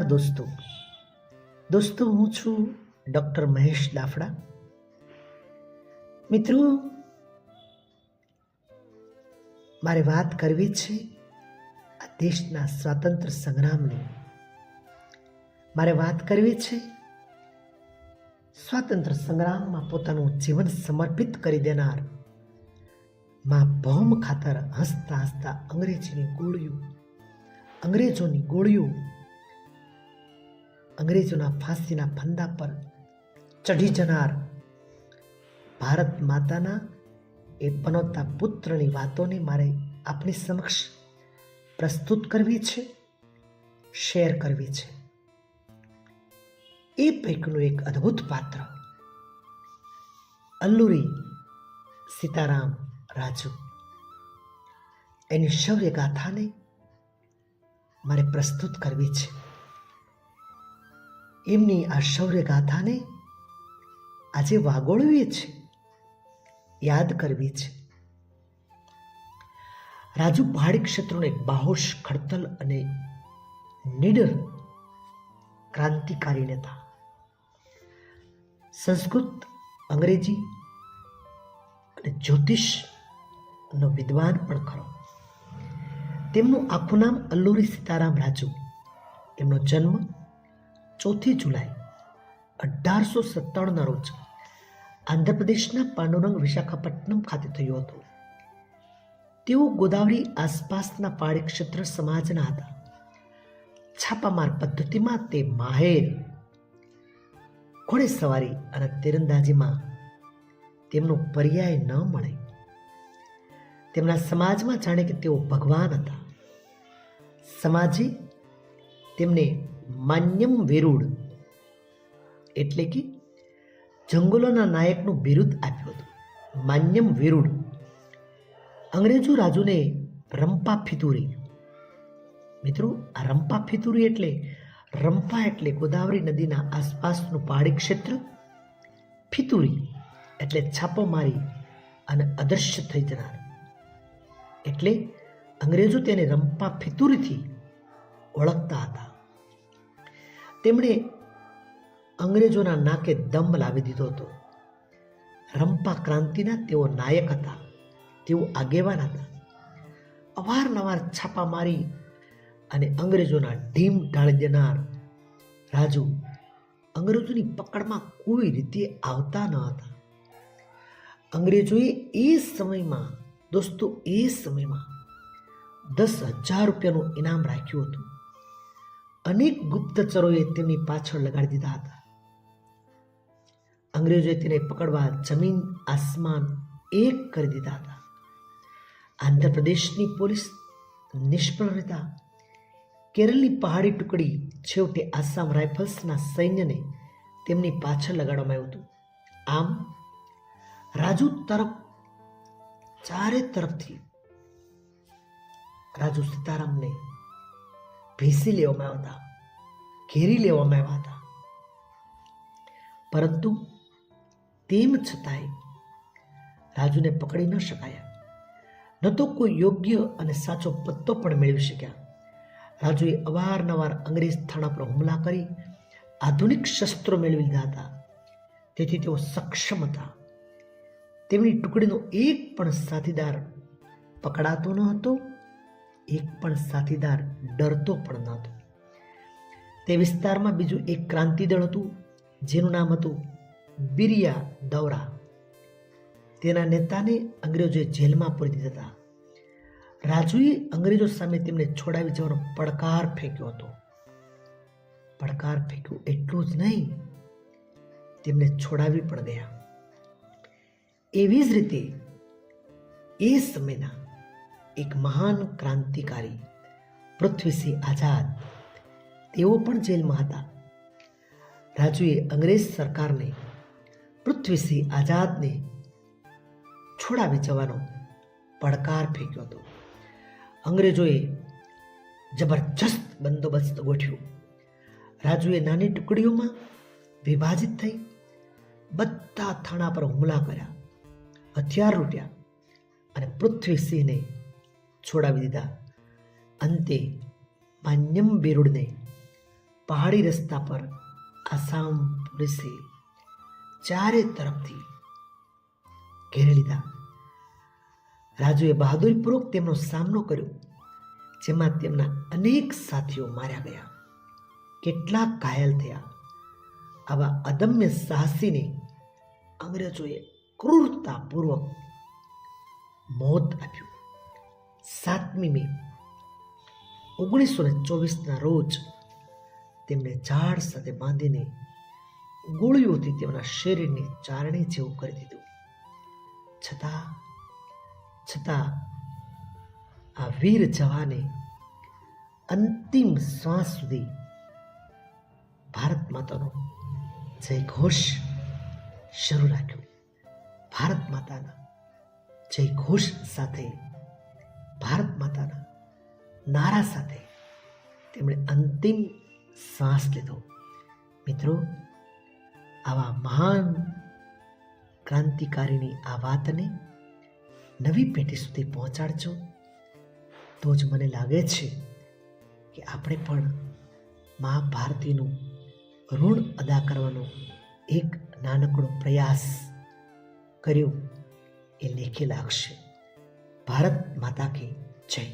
દોસ્તો હું છું ડૉક્ટર મહેશ દાફડા. મિત્રો, મારે વાત કરવી છે આ દેશના સ્વાતંત્ર્ય સંગ્રામની. મારે વાત કરવી છે સ્વાતંત્ર્ય સંગ્રામમાં પોતાનું જીવન સમર્પિત કરી દેનાર માં ભૌમ ખાતર હસતા હસતા અંગ્રેજોની ગોળીઓ અંગ્રેજોના ફાંસીના ફંદા પર ચઢી જનાર ભારત માતાના એ પનોતા પુત્રની વાતોને મારે આપની સમક્ષ પ્રસ્તુત કરવી છે, શેર કરવી છે. એ પૈકીનું એક અદ્ભુત પાત્ર અલ્લુરી સીતારામ રાજુ. એની શૌર્ય ગાથાને મારે પ્રસ્તુત કરવી છે. એમની આ શૌર્ય ગાથાને આજે વાગોળવી છે, યાદ કરવી છે. રાજુ પહાડી ક્ષેત્રનો એક બાહોશ, ખડતલ અને નીડર ક્રાંતિકારી નેતા. સંસ્કૃત, અંગ્રેજી અને જ્યોતિષનો વિદ્વાન પણ ખરો. તેમનું આખું નામ અલ્લુરી સીતારામ રાજુ. એમનો જન્મ 4 જુલાઈ 1897 રોજ આંધ્રપ્રદેશના પાંડુરંગ વિશાખાપટ્ટનમ ખાતે થયો હતો. તેઓ ગોદાવરી આસપાસના પહાડી ક્ષેત્ર સમાજના હતા. છાપામાર પદ્ધતિમાં તે માહેર. ઘોડેસવારી અને તીરંદાજીમાં તેમનો પર્યાય ન મળે. તેમના સમાજમાં જાણે કે તેઓ ભગવાન હતા. સમાજે તેમને માન્યમ વેરુડ એટલે કે જંગલોના નાયકનું બિરુદ આપ્યું હતું. માન્યમ વેરુડ. અંગ્રેજો રાજુને રંપા ફિતુરી. મિત્રો, આ રંપા ફિતુરી એટલે રંપા એટલે ગોદાવરી નદીના આસપાસનું પહાડી ક્ષેત્ર. ફિતુરી એટલે છાપો મારી અને અદૃશ્ય થઈ જનાર. એટલે અંગ્રેજો તેને રંપા ફિતુરીથી ઓળખતા હતા. તેમણે અંગ્રેજોના નાકે દમ લાવી દીધો હતો. રંપા ક્રાંતિના તેઓ નાયક હતા, તેઓ આગેવાન હતા. અવારનવાર છાપા મારી અને અંગ્રેજોના ઢીમ ઢાળી દેનાર રાજુ અંગ્રેજોની પકડમાં કોઈ રીતે આવતા ન હતા. અંગ્રેજોએ એ સમયમાં 10,000 રૂપિયાનું ઇનામ રાખ્યું હતું. અનેક ગુપ્તચરોએ તેમની પાછળ લગાડી દીધા હતા. અંગ્રેજોએ તેને પકડવા જમીન આસમાન એક કરી દીધા હતા. આંધ્રપ્રદેશની પોલીસ નિષ્ફળ રહેતા કેરળની પહાડી ટુકડી છેવટે આસામ રાઇફલ્સના સૈન્યને તેમની પાછળ લગાડવામાં આવ્યું હતું. આમ રાજુ તરફ ચારે તરફથી રાજુ સીતારામને ભેસી લેવામાં આવ્યા હતા, ઘેરી લેવામાં આવ્યા હતા. પરંતુ તેમ છતાંય રાજુને પકડી ન શકાયા. ન તો કોઈ યોગ્ય અને સાચો પત્તો પણ મેળવી શક્યા. રાજુએ અવારનવાર અંગ્રેજ થાણા પર હુમલા કરી આધુનિક શસ્ત્રો મેળવી લીધા હતા. તેથી તેઓ સક્ષમ હતા. તેમની ટુકડીનો એક પણ સાથીદાર પકડાતો ન હતો, એક પણ સાથીદાર ડરતો પણ ન હતો. તે વિસ્તારમાં બીજું એક ક્રાંતિ દળ હતું જેનું નામ હતું બિરિયા દૌરા. તેના નેતાને અંગ્રેજોએ જેલમાં પૂરી દીધા હતા. રાજુએ અંગ્રેજો સામે તેમને છોડાવી જવાનો પડકાર ફેંક્યો હતો. પડકાર ફેંક્યો એટલું જ નહીં, તેમને છોડાવી પણ ગયા. એવી જ રીતે એ સમયના એક મહાન ક્રાંતિકારી પૃથ્વીસિંહ આઝાદ, તેઓ પણ જેલમાં હતા. રાજુએ અંગ્રેજ સરકારને પૃથ્વીસિંહ આઝાદને છોડાવી જવાનો પડકાર ફેંક્યો હતો. અંગ્રેજોએ જબરજસ્ત બંદોબસ્ત ગોઠવ્યો. રાજુએ નાની ટુકડીઓમાં વિભાજિત થઈ બધા થાણા પર હુમલા કર્યા, હથિયાર લૂંટ્યા અને પૃથ્વીસિંહને છોડાવી દીધા. અંતે માન્યમ બેરુડને પહાડી રસ્તા પર આસામ પોલીસે ચારે તરફથી ઘેરી લીધા. રાજુએ બહાદુરીપૂર્વક તેમનો સામનો કર્યો, જેમાં તેમના અનેક સાથીઓ માર્યા ગયા, કેટલાક ઘાયલ થયા. આવા અદમ્ય સાહસીને અંગ્રેજોએ ક્રૂરતાપૂર્વક મોત આપ્યું. 7મી મે 1924ના રોજ તેમને ઝાડ સાથે બાંધીને ગોળીઓથી તેમના શરીરને ચારણી જેવું કરી દીધું. છતાં આ વીર જવાને અંતિમ શ્વાસ સુધી ભારત માતાનો જય ઘોષ શરૂ રાખ્યો. ભારત માતાના જય ઘોષ સાથે, ભારત માતાના નારા સાથે તેમણે અંતિમ શ્વાસ લીધો. મિત્રો, આવા મહાન ક્રાંતિકારીની આ વાતને નવી પેઢી સુધી પહોંચાડજો, તો જ મને લાગે છે કે આપણે પણ મા ભારતીનું ઋણ અદા કરવાનો એક નાનકડો પ્રયાસ કર્યો એ લેખે લાગશે. ભારત માતા કી જય.